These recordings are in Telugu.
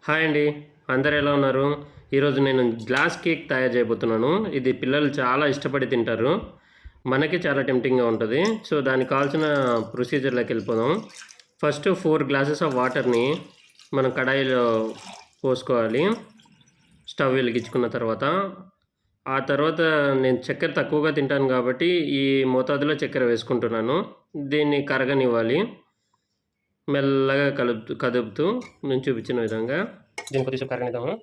హాయ్ అండి, అందరు ఎలా ఉన్నారు? ఈరోజు నేను గ్లాస్ కేక్ తయారు చేయబోతున్నాను. ఇది పిల్లలు చాలా ఇష్టపడి తింటారు. మనకి చాలా టెంప్టింగ్గా ఉంటుంది. సో దానికి కావాల్సిన ప్రొసీజర్లోకి వెళ్ళిపోదాం. ఫస్ట్ 4 గ్లాసెస్ ఆఫ్ వాటర్ని మనం కడాయిలో పోసుకోవాలి. స్టవ్ వెలిగించుకున్న తర్వాత ఆ తర్వాత నేను చక్కెర తక్కువగా తింటాను కాబట్టి ఈ మోతాదులో చక్కెర వేసుకుంటున్నాను. దీన్ని కరగనివ్వాలి. మెల్లగా కదుపుతూ నేను చూపించిన విధంగా దీన్ని కొద్దిసేపు కరగనిద్దాము.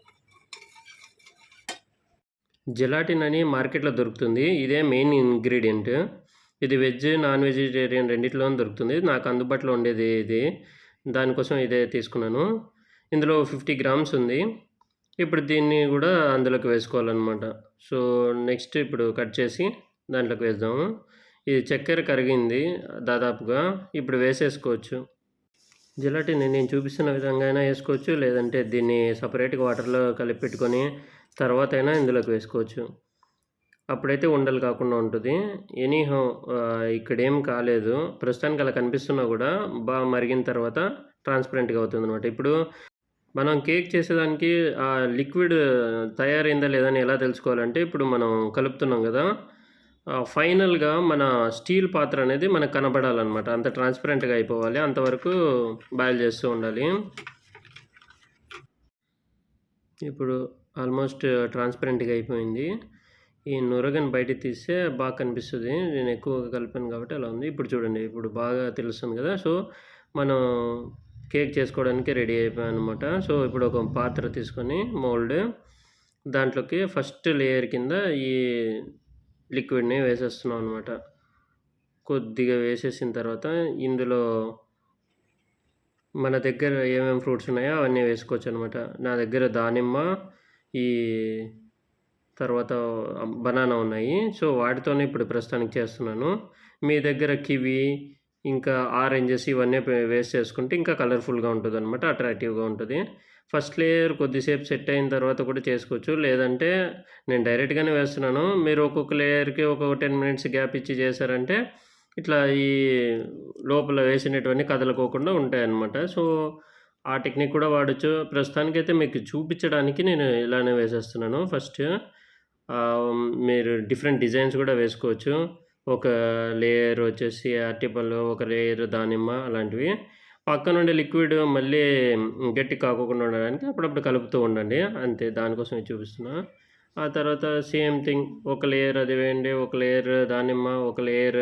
జెలాటిన్ అని మార్కెట్లో దొరుకుతుంది. ఇదే మెయిన్ ఇంగ్రీడియంట్. ఇది వెజ్, నాన్ వెజిటేరియన్ రెండిట్లోనూ దొరుకుతుంది. నాకు అందుబాటులో ఉండేది ఇది. దానికోసం ఇదే తీసుకున్నాను. ఇందులో 50 గ్రామ్స్ ఉంది. ఇప్పుడు దీన్ని కూడా అందులోకి వేసుకోవాలన్నమాట. సో నెక్స్ట్ ఇప్పుడు కట్ చేసి దాంట్లోకి వేద్దాము. ఇది చక్కెర కరిగింది దాదాపుగా. ఇప్పుడు వేసేసుకోవచ్చు. జెలాటిన్ నేను చూపిస్తున్న విధంగా అయినా వేసుకోవచ్చు, లేదంటే దీన్ని సపరేట్గా వాటర్లో కలిపి పెట్టుకొని తర్వాత అయినా ఇందులోకి వేసుకోవచ్చు. అప్పుడైతే ఉండలు కాకుండా ఉంటుంది. ఎనీహౌ ఇక్కడేం కాలేదు. ప్రస్తుతానికి అలా కనిపిస్తున్నా కూడా బాగా మరిగిన తర్వాత ట్రాన్స్పరెంట్గా అవుతుంది అనమాట. ఇప్పుడు మనం కేక్ చేసేదానికి లిక్విడ్ తయారైందా లేదా అని ఎలా తెలుసుకోవాలంటే, ఇప్పుడు మనం కలుపుతున్నాం కదా, ఫైనల్గా మన స్టీల్ పాత్ర అనేది మనకు కనబడాలన్నమాట. అంత ట్రాన్స్పరెంట్గా అయిపోవాలి. అంతవరకు బాయిల్ చేస్తూ ఉండాలి. ఇప్పుడు ఆల్మోస్ట్ ట్రాన్స్పరెంట్గా అయిపోయింది. ఈ నురగని బయటికి తీస్తే బాగా కనిపిస్తుంది. నేను ఎక్కువగా కలిపాను కాబట్టి అలా ఉంది. ఇప్పుడు చూడండి, ఇప్పుడు బాగా తెలుస్తుంది కదా. సో మనం కేక్ చేసుకోవడానికి రెడీ అయిపోయాం అనమాట. సో ఇప్పుడు ఒక పాత్ర తీసుకొని మోల్డ్, దాంట్లోకి ఫస్ట్ లేయర్ కింద ఈ లిక్విడ్ని వేసేస్తున్నాం అనమాట. కొద్దిగా వేసేసిన తర్వాత ఇందులో మన దగ్గర ఏమేమి ఫ్రూట్స్ ఉన్నాయో అవన్నీ వేసుకోవచ్చు అనమాట. నా దగ్గర దానిమ్మ, ఈ తర్వాత బనానా ఉన్నాయి. సో వాటితోనే ఇప్పుడు ప్రస్తుతానికి చేస్తున్నాను. మీ దగ్గర కివి, ఇంకా ఆరెంజెస్ ఇవన్నీ వేస్ట్ చేసుకుంటే ఇంకా కలర్ఫుల్గా ఉంటుంది అనమాట, అట్రాక్టివ్గా ఉంటుంది. ఫస్ట్ లేయర్ కొద్దిసేపు సెట్ అయిన తర్వాత కూడా చేసుకోవచ్చు, లేదంటే నేను డైరెక్ట్గానే వేస్తున్నాను. మీరు ఒక్కొక్క లేయర్కి ఒక 10 మినిట్స్ గ్యాప్ ఇచ్చి చేశారంటే ఇట్లా ఈ లోపల వేసినటువన్నీ కదలకోకుండా ఉంటాయన్నమాట. సో ఆ టెక్నిక్ కూడా వాడచ్చు. ప్రస్తుతానికైతే మీకు చూపించడానికి నేను ఇలానే వేసేస్తున్నాను. ఫస్ట్ మీరు డిఫరెంట్ డిజైన్స్ కూడా వేసుకోవచ్చు. ఒక లేయర్ వచ్చేసి అరటిపళ్ళు, ఒక లేయర్ దానిమ్మ, అలాంటివి. పక్క నుండి లిక్విడ్ మళ్ళీ గట్టి కాకోకుండా ఉండడానికి అప్పుడప్పుడు కలుపుతూ ఉండండి, అంతే. దానికోసం చూపిస్తున్నా. ఆ తర్వాత సేమ్ థింగ్, ఒక లేయర్ అది వేయండి, ఒక లేయర్ దానిమ్మ, ఒక లేయర్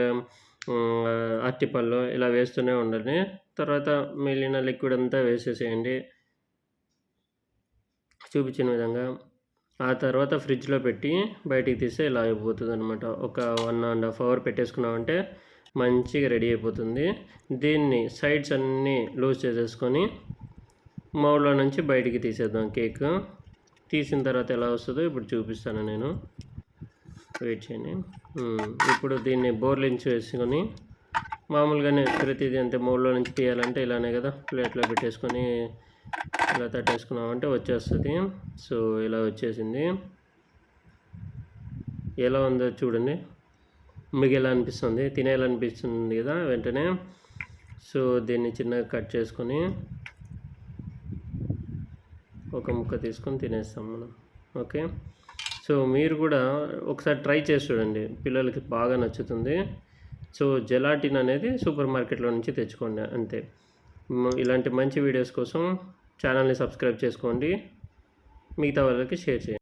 అరటిపళ్ళు, ఇలా వేస్తూనే ఉండండి. తర్వాత మిగిలిన లిక్విడ్ అంతా వేసేసేయండి చూపించిన విధంగా. ఆ తర్వాత ఫ్రిడ్జ్లో పెట్టి బయటికి తీస్తే ఇలా అయిపోతుంది అనమాట. ఒక 1.5 అవర్ పెట్టేసుకున్నామంటే మంచిగా రెడీ అయిపోతుంది. దీన్ని సైడ్స్ అన్నీ లూజ్ చేసేసుకొని మౌల్డ్లో నుంచి బయటికి తీసేద్దాం కేక్. తీసిన తర్వాత ఎలా వస్తుందో ఇప్పుడు చూపిస్తాను నేను, వెయిట్ చేయండి. ఇప్పుడు దీన్ని బోర్లించి వేసుకొని మామూలుగానే ప్రతిదీ అంతే. మౌల్డ్లో నుంచి తీయాలంటే ఇలానే కదా, ప్లేట్లో పెట్టేసుకొని ఇలా తట్టేసుకున్నామంటే వచ్చేస్తుంది. సో ఇలా వచ్చేసింది. ఎలా ఉందో చూడండి, మీకు ఎలా అనిపిస్తుంది? తినేయాలనిపిస్తుంది కదా వెంటనే. సో దీన్ని చిన్నగా కట్ చేసుకొని ఒక ముక్క తీసుకొని తినేస్తాం మనం. ఓకే, సో మీరు కూడా ఒకసారి ట్రై చేసి చూడండి, పిల్లలకి బాగా నచ్చుతుంది. సో జెలాటిన్ అనేది సూపర్ మార్కెట్లో నుంచి తెచ్చుకోండి, అంతే. ఇలాంటి మంచి వీడియోస్ కోసం ఛానల్ని సబ్స్క్రైబ్ చేసుకోండి, మిగతా వాళ్ళకి షేర్ చేయండి.